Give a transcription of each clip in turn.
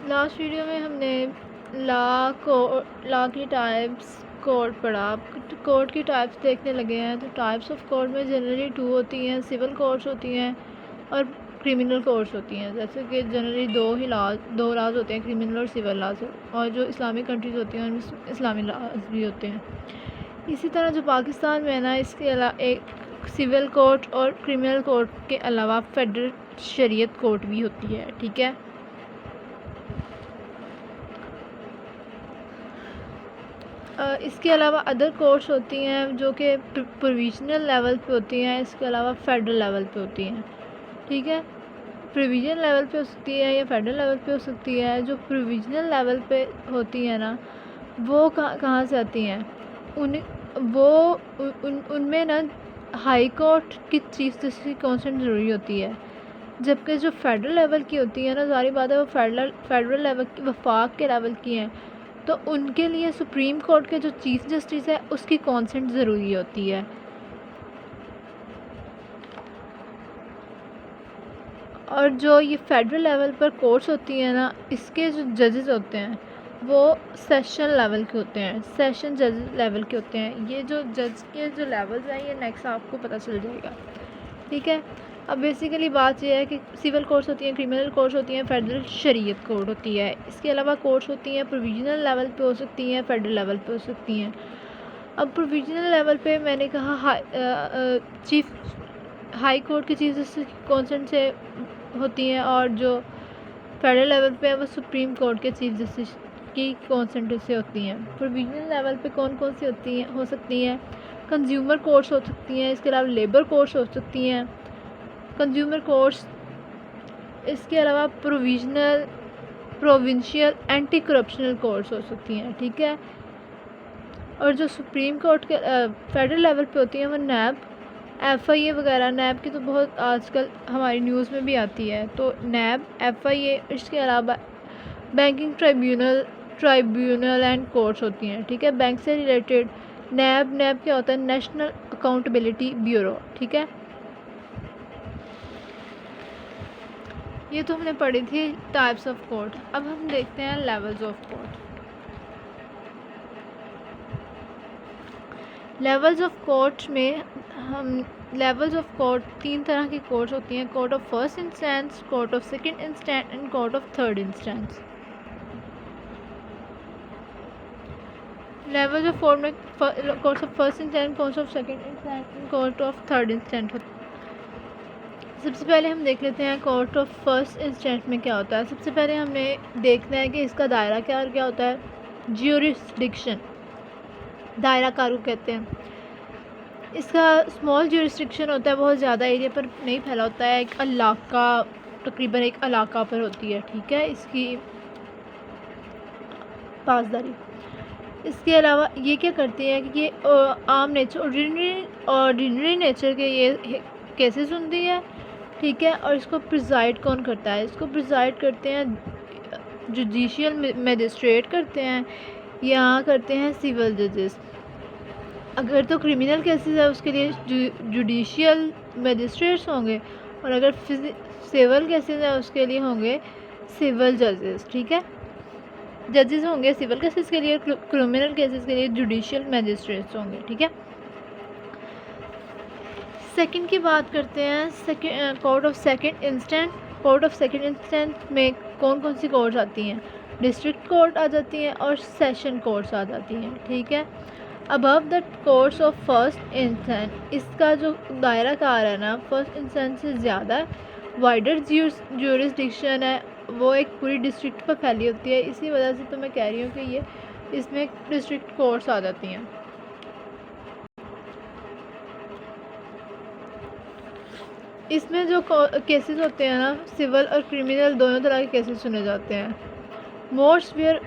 Last video में हमने law की टाइप्स कोड पढ़ा। अब कोड की टाइप्स देखने लगे हैं। तो टाइप्स ऑफ कोड में जनरली 2 होती हैं, सिविल कोड्स होती हैं और क्रिमिनल कोड्स होती हैं। जैसे कि जनरली दो लॉज होते हैं, क्रिमिनल और सिविल लॉज, और जो इस्लामिक कंट्रीज़ होती हैं उनमें इस्लामी लॉज भी होते हैं। इसी तरह जो पाकिस्तान में है ना, इसके अलावा एक सिविल कोड और क्रिमिनल कोड के अलावा फेडरल शरीयत कोड भी होती है। ठीक है, इसके अलावा अदर कोर्ट्स होती हैं जो कि प्रोविजनल लेवल पे होती हैं, इसके अलावा फेडरल लेवल पे होती हैं। ठीक है, प्रोविजनल लेवल पे हो सकती है या फेडरल लेवल पे हो सकती है। जो प्रोविजनल लेवल पे होती है ना, वो कहाँ से आती हैं? उनमें ना हाई कोर्ट की चीफ जस्टिस की कॉन्सेंट ज़रूरी होती है। जबकि जो फेडरल लेवल की होती है ना, सारी बात है वो फेडरल लेवल की, वफाक के लेवल की हैं, तो उनके लिए सुप्रीम कोर्ट के जो चीफ जस्टिस है उसकी कॉन्सेंट ज़रूरी होती है। और जो ये फेडरल लेवल पर कोर्ट्स होती हैं ना, इसके जो जजेस होते हैं वो सेशन लेवल के होते हैं, सेशन जज लेवल के होते हैं। ये जो जज के जो लेवल्स हैं ये नेक्स्ट आपको पता चल जाएगा। ठीक है, अब बेसिकली बात यह है कि सिविल कोर्ट्स होती हैं, क्रिमिनल कोर्ट्स होती हैं, फेडरल शरीयत कोर्ट होती है। इसके अलावा कोर्ट्स होती हैं प्रोविजनल लेवल पे हो सकती हैं, फेडरल लेवल पे हो सकती हैं। अब प्रोविजनल लेवल पे मैंने कहा हाई कोर्ट की चीफ जस्टिस की कॉन्सेंट से होती हैं, और जो फेडरल लेवल पे है वो सुप्रीम कोर्ट के चीफ जस्टिस की कॉन्सेंट से होती हैं। प्रोविजनल लेवल पे कौन कौन सी हो सकती हैं? कंज्यूमर कोर्ट्स हो सकती हैं, इसके अलावा लेबर कोर्ट्स हो सकती हैं, कंज्यूमर कोर्ट्स। इसके अलावा प्रोविंशियल एंटी करप्शनल कोर्ट्स हो सकती हैं। ठीक है, और जो सुप्रीम कोर्ट के फेडरल लेवल पे होती हैं वो नैब, FIA वगैरह। नैब की तो बहुत आजकल हमारी न्यूज़ में भी आती है, तो नैब, FIA। इसके अलावा बैंकिंग ट्राइब्यूनल एंड कोर्ट्स होती हैं। ठीक है, बैंक से रिलेटेड नैब क्या होता है? National accountability bureau. ठीक है, ये तो हमने पढ़ी थी टाइप्स ऑफ कोर्ट। अब हम देखते हैं levels of court. Levels of court में हम लेवल्स ऑफ कोर्ट 3 तरह की कोर्ट्स होती हैं: court of first instance, court of second instance and court of third instance. Levels of court में court of first instance, court of second instance and court of third instance होती है। सबसे पहले हम देख लेते हैं कोर्ट ऑफ फर्स्ट इंस्टेंस में क्या होता है। सबसे पहले हमें देखना है कि इसका दायरा क्या होता है। ज्यूरिसडिक्शन, दायरा कारु कहते हैं। इसका स्मॉल ज्यूरिसडिक्शन होता है, बहुत ज़्यादा एरिया पर नहीं फैला होता है, एक इलाका, तकरीबन एक इलाका पर होती है। ठीक है, इसकी पासदारी। इसके अलावा ये क्या करती है कि ये आम नेचर, ऑर्डिनरी नेचर के ये केसेस होती है। ठीक है, और इसको प्रिजाइड कौन करता है? इसको प्रिजाइड करते हैं जुडिशियल मजिस्ट्रेट करते हैं, या करते हैं सिविल जजेस। अगर तो क्रिमिनल केसेस है उसके लिए जुडिशियल मजिस्ट्रेट्स होंगे, और अगर सिविल केसेस है उसके लिए होंगे सिविल जजेस। ठीक है, जजेस होंगे सिविल केसेस के लिए, क्रिमिनल केसेस के लिए जुडिशियल मजिस्ट्रेट्स होंगे। ठीक है, सेकंड की बात करते हैं, court of second instance. Court of second instance में कौन कौन सी कोर्ट्स आती हैं? डिस्ट्रिक्ट कोर्ट आ जाती हैं और सेशन कोर्ट्स आ जाती हैं। ठीक है, above the courts of first instance, इसका जो दायरा कार है ना, फर्स्ट इंस्टेंस से ज़्यादा वाइडर ज्यूरिसडिक्शन है, वो एक पूरी डिस्ट्रिक्ट पर फैली होती है। इसी वजह से तो मैं कह रही हूँ कि ये इसमें डिस्ट्रिक्ट कोर्ट्स आ जाती हैं। इसमें जो केसेस होते हैं ना, सिविल और क्रिमिनल दोनों तरह के केसेस सुने जाते हैं। मोस्ट वेयर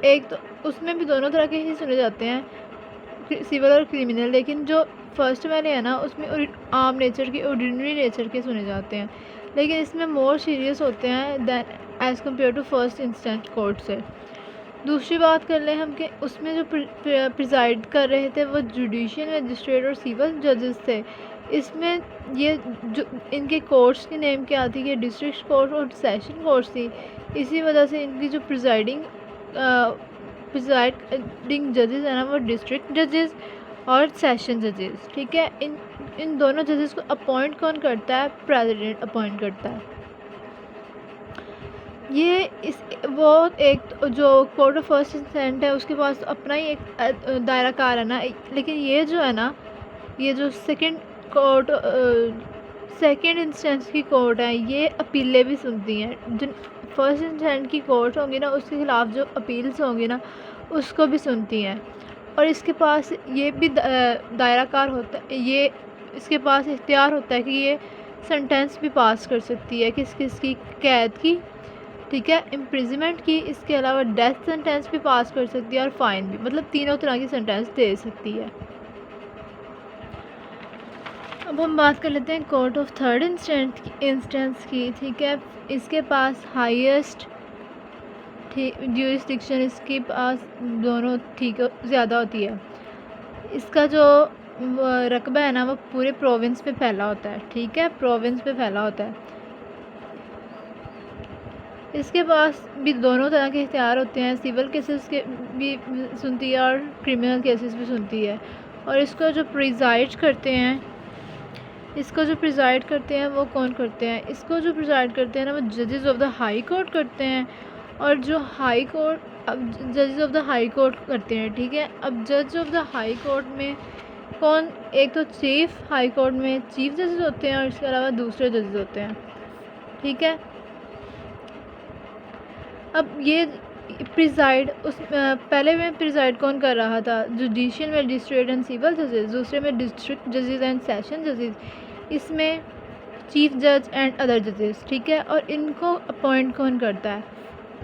एक तो उसमें भी दोनों तरह के ही सुने जाते हैं, सिविल और क्रिमिनल। लेकिन जो फर्स्ट वाले हैं ना, उसमें आम नेचर के, ऑर्डिनरी नेचर के सुने जाते हैं, लेकिन इसमें मोर सीरियस होते हैं than as compare to first instance court से। दूसरी बात कर लें हम कि उसमें जो प्रिजाइड कर रहे थे वो जुडिशियल मजिस्ट्रेट और सिविल जजेस थे। इसमें ये जो इनके कोर्ट्स की नेम क्या थी, ये डिस्ट्रिक्ट कोर्ट और सेशन कोर्ट्स थी। इसी वजह से इनकी जो प्रिजाइडिंग जजेस है ना, वो डिस्ट्रिक्ट जजेस और सेशन जजेस, ठीक है। इन दोनों जजेस को अपॉइंट कौन करता है? प्रेसिडेंट अपॉइंट करता है। ये वो एक जो कोर्ट ऑफ फर्स्ट इंस्टेंट है उसके पास तो अपना ही एक दायरा कार है ना, लेकिन ये जो है ना, ये जो सेकंड इंस्टेंस की कोर्ट है, ये अपीलें भी सुनती हैं। जो फर्स्ट इंस्टेंस की कोर्ट होंगी ना, उसके ख़िलाफ़ जो अपील्स होंगी ना, उसको भी सुनती हैं। और इसके पास ये भी दायरा कार होता है, ये इसके पास इख्तियार होता है कि ये सेंटेंस भी पास कर सकती है किस किस की? कैद की, ठीक है, इम्प्रिजमेंट की, इसके अलावा डेथ सेंटेंस भी पास कर सकती है और फ़ाइन भी, मतलब तीनों तरह की सेंटेंस दे सकती है। अब हम बात कर लेते हैं कोर्ट ऑफ थर्ड इंस्टेंस की, ठीक है। इसके पास हाईएस्ट ज्यूरिसडिक्शन इसके पास दोनों ठीक ज़्यादा होती है। इसका जो रकबा है ना, वो पूरे प्रोविंस पे फैला होता है, ठीक है, प्रोविंस पे फैला होता है। इसके पास भी दोनों तरह के इख्तियार होते हैं, सिविल केसेस के भी सुनती है और क्रिमिनल केसेस भी सुनती है। और इसको जो प्रिजाइड करते हैं वो कौन करते हैं? इसको जो प्रिजाइड करते हैं ना, वो जजेस ऑफ द हाई कोर्ट करते हैं। और जो हाई कोर्ट अब जजेस ऑफ द हाई कोर्ट करते हैं, ठीक है। अब जज ऑफ द हाई कोर्ट में कौन? एक तो चीफ हाई कोर्ट में चीफ जजेस होते हैं और इसके अलावा दूसरे जजेस होते हैं, ठीक है। अब ये प्रिजाइड पहले में प्रिजाइड कौन कर रहा था? जुडिशियल मैजिस्ट्रेट एंड सिविल जजेस, दूसरे में डिस्ट्रिक्ट जजेस एंड सेशन जजेस, इसमें चीफ जज एंड अदर जजेस, ठीक है। और इनको अपॉइंट कौन करता है?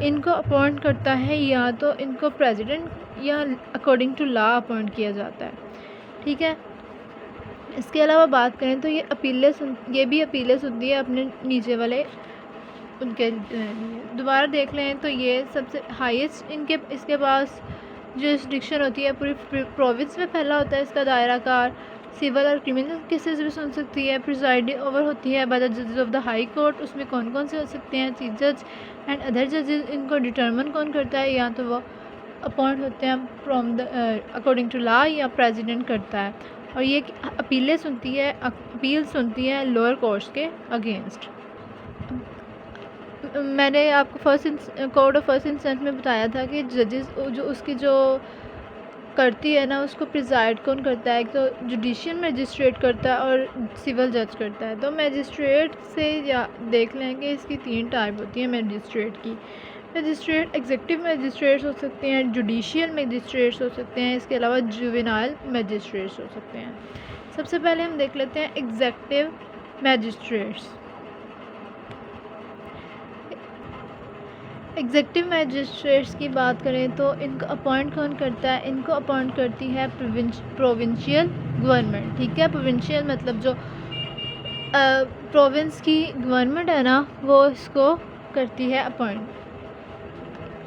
इनको अपॉइंट करता है या तो इनको प्रेसिडेंट या अकॉर्डिंग टू लॉ अपॉइंट किया जाता है, ठीक है। इसके अलावा बात करें तो ये भी अपीलें सुनती है अपने नीचे वाले उनके लिए। दोबारा देख लें तो ये सबसे हाईएस्ट इसके पास जुरिसडिक्शन होती है, पूरी प्रोविंस में फैला होता है इसका दायरा कार। सिविल और क्रिमिनल केसेस भी सुन सकती है। प्रिजाइडिंग ओवर होती है बाय द जजेस ऑफ द हाई कोर्ट, उसमें कौन कौन से हो सकते हैं? चीफ जज एंड अदर जजेस। इनको डिटर्मिन कौन करता है? या तो वो अपॉइंट होते हैं from the according to law या प्रेसिडेंट करता है। और ये अपील सुनती है लोअर कोर्ट्स के अगेंस्ट। मैंने आपको कोर्ट ऑफ फर्स्ट इंस्टेंस में बताया था कि जजेस जो करती है ना, उसको प्रिजाइड कौन करता है? तो जुडिशियल मैजिस्ट्रेट करता है और सिविल जज करता है। तो मैजिस्ट्रेट से या देख लें कि इसकी 3 टाइप होती है मैजिस्ट्रेट की। मैजिस्ट्रेट एग्जीक्यूटिव मैजिस्ट्रेट्स हो सकते हैं, जुडिशियल मैजिस्ट्रेट्स हो सकते हैं, इसके अलावा जुवेनाइल मैजिस्ट्रेट्स हो सकते हैं। सबसे पहले हम देख लेते हैं एग्जीक्यूटिव मैजिस्ट्रेट्स। एग्जीक्यूटिव मैजिस्ट्रेट्स की बात करें तो इनको अपॉइंट कौन करता है? इनको अपॉइंट करती है प्रोविंशियल गवर्नमेंट, ठीक है। प्रोविंशियल मतलब जो प्रोविंस की गवर्नमेंट है ना, वो इसको करती है अपॉइंट।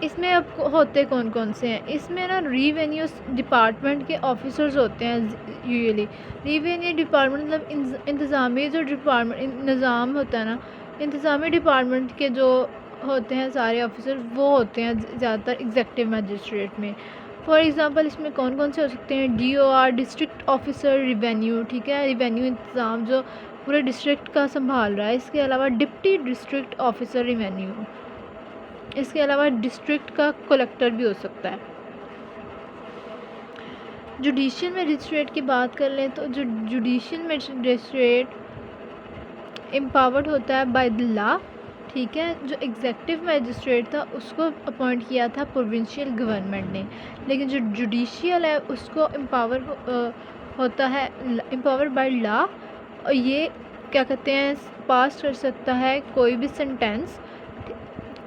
इसमें अब होते कौन कौन से हैं? इसमें ना रिवेन्यू डिपार्टमेंट के ऑफिसर्स होते हैं यूजुअली। रिवेन्यू डिपार्टमेंट मतलब इंतज़ामी जो डिपार्टमेंट निज़ाम होता है ना, इंतज़ामी डिपार्टमेंट के जो होते हैं सारे ऑफिसर, वो होते हैं ज़्यादातर एग्जीक्यूटिव मैजिस्ट्रेट में। फॉर एग्ज़ाम्पल इसमें कौन कौन से हो सकते हैं? DOR डिस्ट्रिक्ट ऑफिसर रिवेन्यू, ठीक है, रिवेन्यू इंतज़ाम जो पूरे डिस्ट्रिक्ट का संभाल रहा है। इसके अलावा डिप्टी डिस्ट्रिक्ट ऑफिसर रिवेन्यू, इसके अलावा डिस्ट्रिक्ट का कलेक्टर भी हो सकता है। जुडिशियल मैजिस्ट्रेट की बात कर लें तो जो जुडिशियल मैजिस्ट्रेट एम्पावर्ड होता है बाय द लॉ, ठीक है। जो एग्जीक्यूटिव मैजिस्ट्रेट था उसको अपॉइंट किया था प्रोविंशियल गवर्नमेंट ने, लेकिन जो जुडिशियल है उसको होता है एम्पावर्ड बाय लॉ। और ये क्या कहते हैं, पास कर सकता है कोई भी सेंटेंस,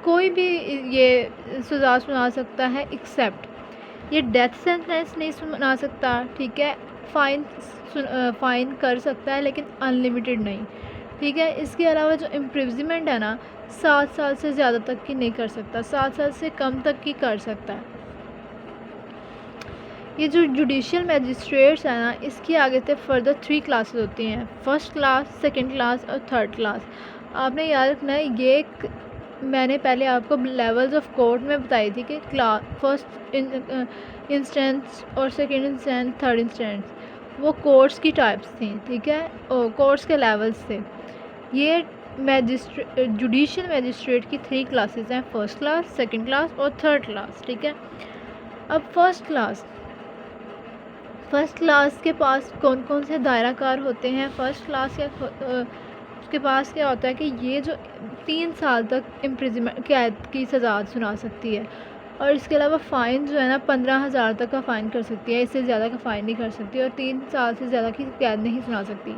कोई भी ये सज़ा सुना सकता है, एक्सेप्ट ये डेथ सेंटेंस नहीं सुना सकता, ठीक है। फ़ाइन कर सकता है लेकिन अनलिमिटेड नहीं, ठीक है। इसके अलावा जो इम्प्रिजमेंट है ना, 7 साल से ज़्यादा तक की नहीं कर सकता, 7 साल से कम तक की कर सकता है। ये जो जुडिशल मैजिस्ट्रेट्स हैं ना, इसकी आगे से फर्दर 3 क्लासेस होती हैं, फर्स्ट क्लास, सेकंड क्लास और थर्ड क्लास। आपने याद रखना है, ये मैंने पहले आपको लेवल्स ऑफ कोर्ट में बताई थी कि फर्स्ट इंस्टेंस और सेकंड इंस्टेंस, थर्ड इंस्टेंस, वो कोर्ट्स की टाइप्स थी, ठीक है, कोर्ट्स के लेवल्स थे। ये जुडिशल मैजिस्ट्रेट की 3 क्लासेस हैं, फर्स्ट क्लास, सेकंड क्लास और थर्ड क्लास, ठीक है। अब फर्स्ट क्लास के पास कौन कौन से दायरा कार होते हैं? फर्स्ट क्लास के पास क्या होता है कि ये जो 3 साल तक इम्प्रिजनमेंट कैद की सज़ा सुना सकती है, और इसके अलावा फ़ाइन जो है ना 15,000 तक का फ़ाइन कर सकती है, इससे ज़्यादा का फ़ाइन नहीं कर सकती, और 3 साल से ज़्यादा की कैद नहीं सुना सकती।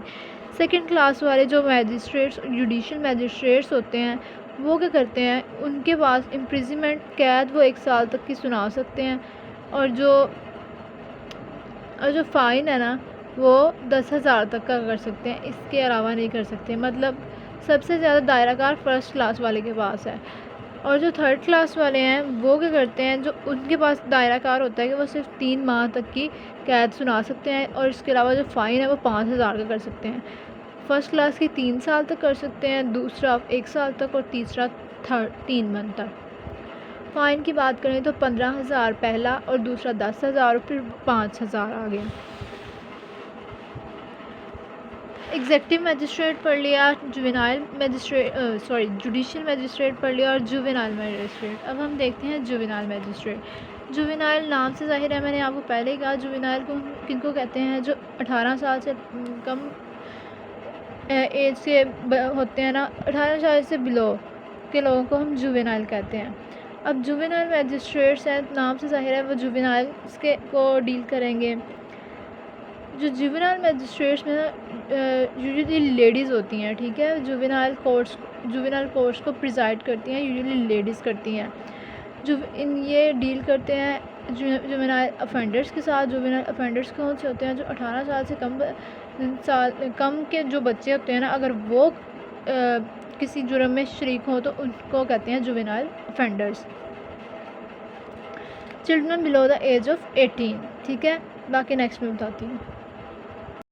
सेकंड क्लास वाले जो मैजिस्ट्रेट्स, जुडिशल मैजिस्ट्रेट्स होते हैं, वो क्या करते हैं, उनके पास इम्प्रिजनमेंट कैद वो 1 साल तक की सुना सकते हैं, और जो फ़ाइन है ना वो 10,000 तक का कर सकते हैं, इसके अलावा नहीं कर सकते। मतलब सबसे ज़्यादा दायरा कार फर्स्ट क्लास वाले के पास है। और जो थर्ड क्लास वाले हैं वो क्या करते हैं, जो उनके पास दायरा कार होता है कि वो सिर्फ 3 माह तक की कैद सुना सकते हैं, और इसके अलावा जो फ़ाइन है वो 5,000 का कर सकते हैं। फर्स्ट क्लास की 3 साल तक कर सकते हैं, दूसरा 1 साल तक, और तीसरा 3 मंथ तक। फ़ाइन की बात करें तो 15,000 पहला, और दूसरा 10,000, और फिर 5,000 आ गया। एग्जेक्टिव मैजिस्ट्रेट पढ़ लिया, जुडिशल मैजिस्ट्रेट पढ़ लिया, और जुवेनाइल मैजिस्ट्रेट। अब हम देखते हैं जुवेनाइल मैजिस्ट्रेट। जुवेनाइल नाम से ज़ाहिर है, मैंने आपको पहले ही कहा, जुवेनाइल को किनको कहते हैं? जो 18 साल से कम एज के होते हैं ना, 18 साल से बिलो के लोगों को हम जुवेनाइल कहते हैं। अब जुवेनाइल मैजिस्ट्रेट्स हैं, नाम से ज़ाहिर है वो जुवेनाइल इसके को डील करेंगे। जो जुवेनाइल मैजिस्ट्रेट्स में यूजुअली लेडीज़ होती हैं, ठीक है, जुवेनाइल कोर्ट्स को प्रिजाइड करती हैं, यूजुअली लेडीज़ करती हैं। ये डील करते हैं जुवेनाइल अफेंडर्स के साथ। जुवेनाइल अफेंडर्स कौन से होते हैं? जो 18 साल से कम के जो बच्चे होते हैं ना, अगर वो किसी जुर्म में शरीक हों तो उनको कहते हैं juvenile offenders. Children below the age of 18, ठीक है, बाकी नेक्स्ट में बताती हूँ।